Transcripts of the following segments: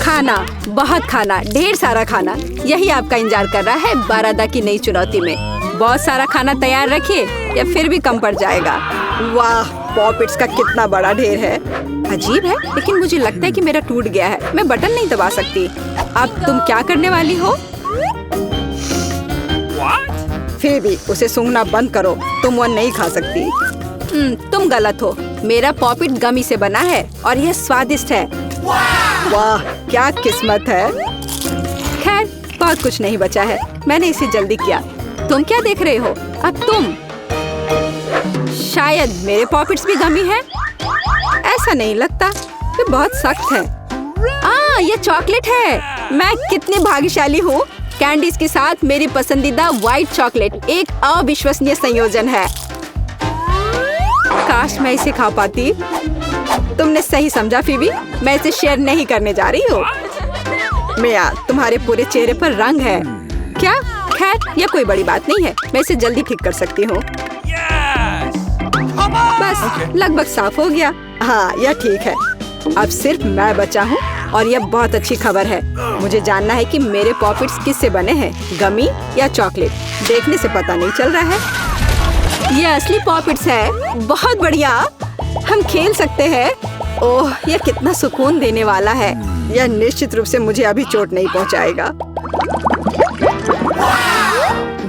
खाना, बहुत खाना, ढेर सारा खाना, यही आपका इंतजार कर रहा है बारादा की नई चुनौती में। बहुत सारा खाना तैयार रखिए या फिर भी कम पड़ जाएगा। वाह, पॉपिट्स का कितना बड़ा ढेर है। अजीब है, लेकिन मुझे लगता है कि मेरा टूट गया है। मैं बटन नहीं दबा सकती। अब तुम क्या करने वाली हो? फेबी, उसे सूंघना बंद करो। तुम वो नहीं खा सकती। तुम गलत हो। मेरा पॉपिट गमी से बना है और यह स्वादिष्ट है। वाह, क्या किस्मत है। खैर, बहुत कुछ नहीं बचा है। मैंने इसे जल्दी किया। तुम क्या देख रहे हो? अब तुम। शायद मेरे पॉपिट्स भी गमी है। ऐसा नहीं लगता, ये बहुत सख्त है। ये चॉकलेट है। मैं कितनी भाग्यशाली हूँ। कैंडीज के साथ मेरी पसंदीदा व्हाइट चॉकलेट एक अविश्वसनीय संयोजन है। काश मैं इसे खा पाती। तुमने सही समझा फीबी, मैं इसे शेयर नहीं करने जा रही हूँ। मिया, तुम्हारे पूरे चेहरे पर रंग है। क्या? खैर, यह कोई बड़ी बात नहीं है। मैं इसे जल्दी ठीक कर सकती हूँ। बस लगभग साफ हो गया। हाँ, यह ठीक है। अब सिर्फ मैं बचा हूँ और यह बहुत अच्छी खबर है। मुझे जानना है कि मेरे पॉपिट्स किससे बने हैं, गमी या चॉकलेट। देखने से पता नहीं चल रहा है। यह असली पॉपिट्स है। बहुत बढ़िया, हम खेल सकते हैं। ओह, यह कितना सुकून देने वाला है। यह निश्चित रूप से मुझे अभी चोट नहीं पहुंचाएगा।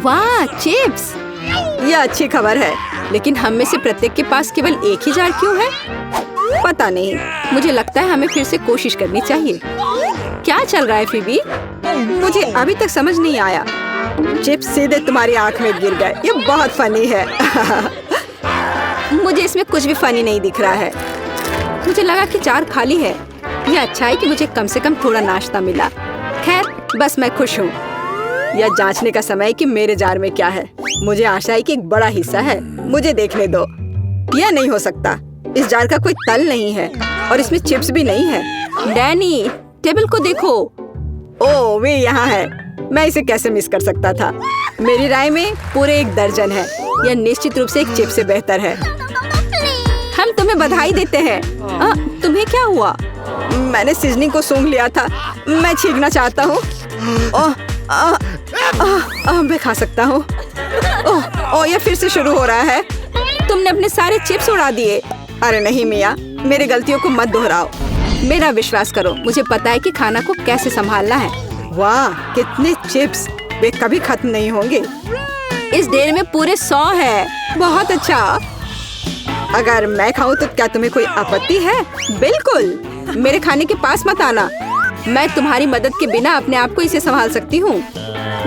वाह, चिप्स! यह अच्छी खबर है, लेकिन हम में से प्रत्येक के पास केवल एक ही जार क्यों है? पता नहीं। मुझे लगता है हमें फिर से कोशिश करनी चाहिए। क्या चल रहा है फीबी? मुझे अभी तक समझ नहीं आया। चिप्स सीधे तुम्हारी आंख में गिर गए। ये बहुत फनी है। मुझे इसमें कुछ भी फनी नहीं दिख रहा है। मुझे लगा कि जार खाली है। यह अच्छा है कि मुझे कम से कम थोड़ा नाश्ता मिला। खैर, बस मैं खुश हूँ। यह जांचने का समय है कि मेरे जार में क्या है। मुझे आशा है कि एक बड़ा हिस्सा है। मुझे देखने दो। यह नहीं हो सकता। इस जार का कोई तल नहीं है और इसमें चिप्स भी नहीं है। डैनी, टेबल को देखो। ओह, वे यहाँ है। मैं इसे कैसे मिस कर सकता था? मेरी राय में पूरे 1 दर्जन है। यह निश्चित रूप से एक चिप्स से बेहतर है। हम तुम्हें बधाई देते हैं। तुम्हें क्या हुआ? मैंने सीजनिंग को सूंघ लिया था। मैं छींकना चाहता हूँ। मैं खा सकता हूँ। यह फिर से शुरू हो रहा है। तुमने अपने सारे चिप्स उड़ा दिए। अरे नहीं मिया, मेरी गलतियों को मत दोहराओ। मेरा विश्वास करो, मुझे पता है कि खाना को कैसे संभालना है। वाह, कितने चिप्स! वे कभी खत्म नहीं होंगे। इस ढेर में पूरे 100 है। बहुत अच्छा। अगर मैं खाऊं तो क्या तुम्हें कोई आपत्ति है? बिल्कुल। मेरे खाने के पास मत आना। मैं तुम्हारी मदद के बिना अपने आप को इसे संभाल सकती हूँ।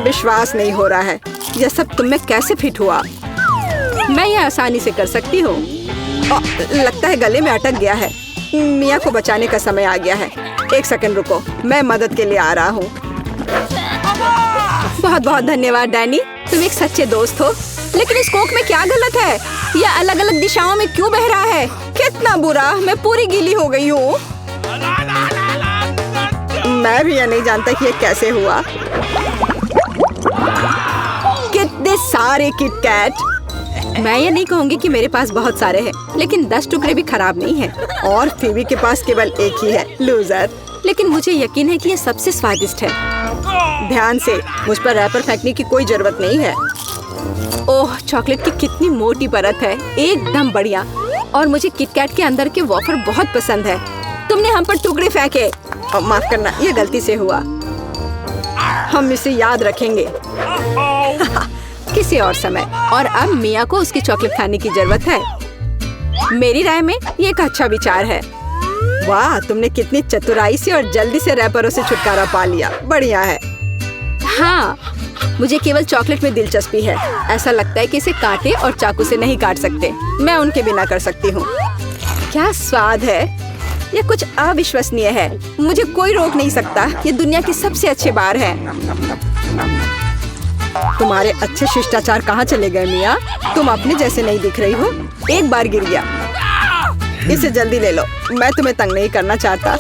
विश्वास नहीं हो रहा है। यह सब तुम में कैसे फिट हुआ? मैं यह आसानी से कर सकती हूँ। लगता है गले में अटक गया है। मिया को बचाने का समय आ गया है। 1 सेकंड रुको, मैं मदद के लिए आ रहा हूँ। बहुत बहुत धन्यवाद डैनी, तुम एक सच्चे दोस्त हो। लेकिन इस कोक में क्या गलत है? यह अलग अलग दिशाओं में क्यों बह रहा है? कितना बुरा, मैं पूरी गीली हो गई हूँ। मैं भी यह नहीं जानता कि यह कैसे हुआ। कितने सारे किटकैट! मैं ये नहीं कहूँगी कि मेरे पास बहुत सारे हैं, लेकिन 10 टुकड़े भी खराब नहीं हैं। और फीबी के पास केवल एक ही है, लूजर। लेकिन मुझे यकीन है कि ये सबसे स्वादिष्ट है। ध्यान से, मुझ पर रैपर फेंकने की कोई जरूरत नहीं है। ओह, चॉकलेट की कितनी मोटी परत है, एकदम बढ़िया। और मुझे किटकैट के अंदर के वॉफर बहुत पसंद है। तुमने हम पर टुकड़े फेंके। माफ करना, ये गलती से हुआ। हम इसे याद रखेंगे। किसी और समय। और अब मिया को उसकी चॉकलेट खाने की जरूरत है। मेरी राय में ये एक अच्छा विचार है। वाह, तुमने कितनी चतुराई से और जल्दी से रैपरों से छुटकारा पा लिया। बढ़िया है। हाँ, मुझे केवल चॉकलेट में दिलचस्पी है। ऐसा लगता है कि इसे कांटे और चाकू से नहीं काट सकते। मैं उनके बिना कर सकती हूँ। क्या स्वाद है! ये कुछ अविश्वसनीय है। मुझे कोई रोक नहीं सकता। ये दुनिया की सबसे अच्छे बार है। तुम्हारे अच्छे शिष्टाचार कहाँ चले गए मिया? तुम अपने जैसे नहीं दिख रही हो। एक बार गिर गया। इसे जल्दी ले लो, मैं तुम्हें तंग नहीं करना चाहता।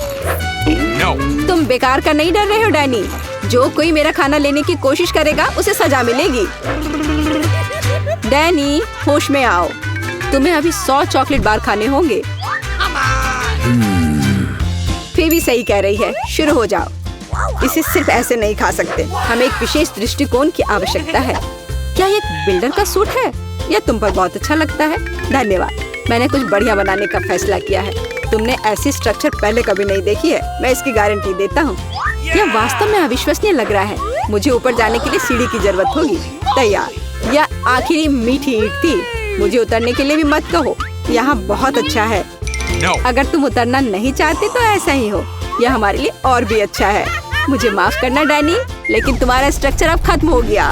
तुम बेकार का नहीं डर रहे हो डैनी? जो कोई मेरा खाना लेने की कोशिश करेगा उसे सजा मिलेगी। डैनी, होश में आओ। तुम्हें अभी 100 चॉकलेट बार खाने होंगे। फेबी सही कह रही है, शुरू हो जाओ। इसे सिर्फ ऐसे नहीं खा सकते, हमें एक विशेष दृष्टिकोण की आवश्यकता है। क्या ये एक बिल्डर का सूट है? यह तुम पर बहुत अच्छा लगता है। धन्यवाद, मैंने कुछ बढ़िया बनाने का फैसला किया है। तुमने ऐसी स्ट्रक्चर पहले कभी नहीं देखी है, मैं इसकी गारंटी देता हूँ। यह वास्तव में अविश्वसनीय लग रहा है। मुझे ऊपर जाने के लिए सीढ़ी की जरूरत होगी। तैयार। यह आखिरी मीठी ईंट थी। मुझे उतरने के लिए भी मत कहो, यहाँ बहुत अच्छा है। अगर तुम उतरना नहीं चाहते तो ऐसा ही हो, यह हमारे लिए और भी अच्छा है। मुझे माफ करना डैनी, लेकिन तुम्हारा स्ट्रक्चर अब खत्म हो गया।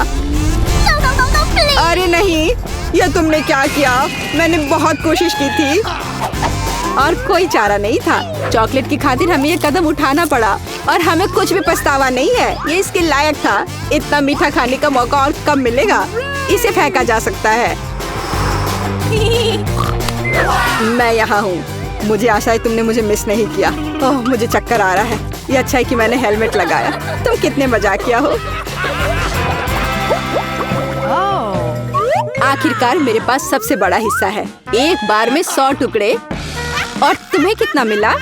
अरे नहीं, यह तुमने क्या किया? मैंने बहुत कोशिश की थी और कोई चारा नहीं था। चॉकलेट की खातिर हमें ये कदम उठाना पड़ा और हमें कुछ भी पछतावा नहीं है। ये इसके लायक था। इतना मीठा खाने का मौका और कब मिलेगा? इसे फेंका जा सकता है। मैं यहाँ हूँ। मुझे आशा है तुमने मुझे मिस नहीं किया। ओह, मुझे चक्कर आ रहा है। ये अच्छा है कि मैंने हेलमेट लगाया। तुम कितने मजाकिया हो। आखिरकार मेरे पास सबसे बड़ा हिस्सा है, एक बार में 100 टुकड़े। और तुम्हें कितना मिला?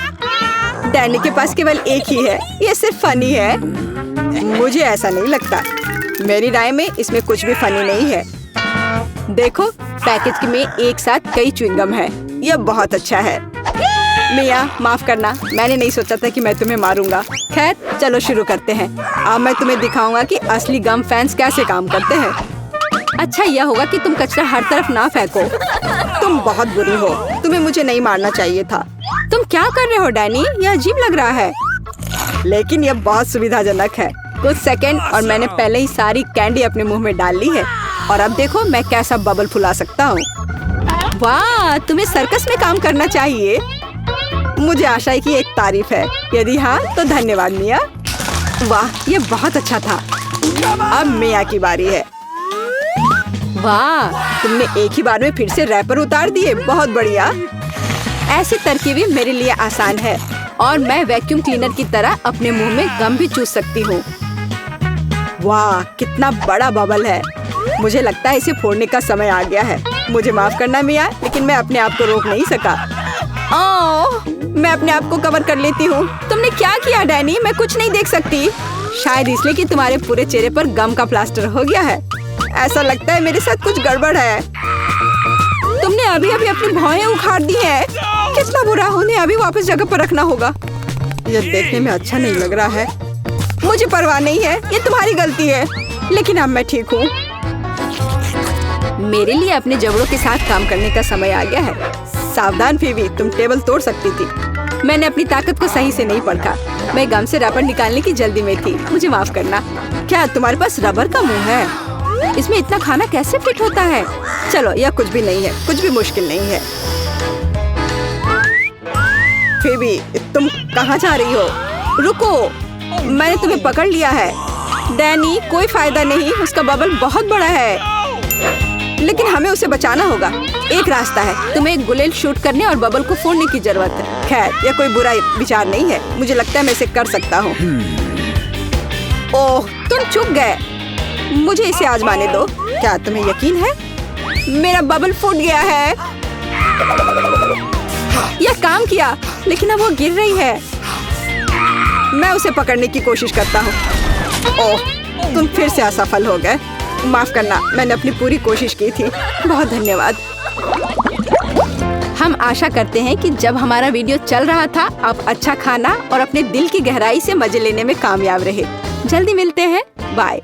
डैनी के पास केवल एक ही है। ये सिर्फ फनी है। मुझे ऐसा नहीं लगता। मेरी राय में इसमें कुछ भी फनी नहीं है। देखो, पैकेज में एक साथ कई च्युइंगम है। यह बहुत अच्छा है। मिया, माफ करना, मैंने नहीं सोचा था कि मैं तुम्हें मारूंगा। खैर, चलो शुरू करते हैं। अब मैं तुम्हें दिखाऊंगा कि असली गम फैंस कैसे काम करते हैं। अच्छा यह होगा कि तुम कचरा हर तरफ ना फेंको। तुम बहुत बुरी हो। तुम्हें मुझे नहीं मारना चाहिए था। तुम क्या कर रहे हो डैनी? यह अजीब लग रहा है, लेकिन यह बहुत सुविधाजनक है। कुछ सेकंड और मैंने पहले ही सारी कैंडी अपने मुंह में डाल ली है। और अब देखो मैं कैसा बबल फुला सकता हूँ। वाह, तुम्हें सर्कस में काम करना चाहिए। मुझे आशा है कि एक तारीफ है। यदि हाँ तो धन्यवाद मिया। वाह, ये बहुत अच्छा था। अब मिया की बारी है। वाह, तुमने एक ही बार में फिर से रैपर उतार दिए। बहुत बढ़िया। ऐसी तरकीबें मेरे लिए आसान है और मैं वैक्यूम क्लीनर की तरह अपने मुंह में गम भी चूस सकती हूँ। वाह, कितना बड़ा बबल है। मुझे लगता है इसे फोड़ने का समय आ गया है। मुझे माफ करना मिया, लेकिन मैं अपने आप को रोक नहीं सका। ओह, मैं अपने आप को कवर कर लेती हूँ। तुमने क्या किया डैनी? मैं कुछ नहीं देख सकती। शायद इसलिए कि तुम्हारे पूरे चेहरे पर गम का प्लास्टर हो गया है। ऐसा लगता है मेरे साथ कुछ गड़बड़ है। तुमने अभी अभी अपनी भौहें उखाड़ दी हैं। कितना बुरा। उन्हें अभी वापस जगह पर रखना होगा। यह देखने में अच्छा नहीं लग रहा है। मुझे परवाह नहीं है, ये तुम्हारी गलती है। लेकिन अब मैं ठीक हूँ। मेरे लिए अपने जबड़ों के साथ काम करने का समय आ गया है। सावधान फेबी, तुम टेबल तोड़ सकती थी। मैंने अपनी ताकत को सही से नहीं परखा। मैं गम से रबर निकालने की जल्दी में थी। मुझे माफ करना। क्या तुम्हारे पास रबर का मुंह है? इसमें इतना खाना कैसे फिट होता है? चलो, यह कुछ भी नहीं है, कुछ भी मुश्किल नहीं है। फेबी, तुम कहाँ जा रही हो? रुको, मैंने तुम्हें पकड़ लिया है। डैनी, कोई फायदा नहीं। उसका बबल बहुत बड़ा है, लेकिन हमें उसे बचाना होगा। एक रास्ता है, तुम्हें एक बुलेट शूट करने और बबल को फोड़ने की जरूरत है। खैर, यह कोई बुरा विचार नहीं है। मुझे लगता है मैं इसे कर सकता हूँ। ओह, तुम चूक गए। मुझे इसे आजमाने दो। क्या तुम्हें यकीन है? मेरा बबल फूट गया है। यह काम किया, लेकिन अब वो गिर रही है। मैं उसे पकड़ने की कोशिश करता हूँ। ओह, तुम फिर से असफल हो गए। माफ करना, मैंने अपनी पूरी कोशिश की थी। बहुत धन्यवाद। हम आशा करते हैं कि जब हमारा वीडियो चल रहा था आप अच्छा खाना और अपने दिल की गहराई से मजे लेने में कामयाब रहे। जल्दी मिलते हैं। बाय।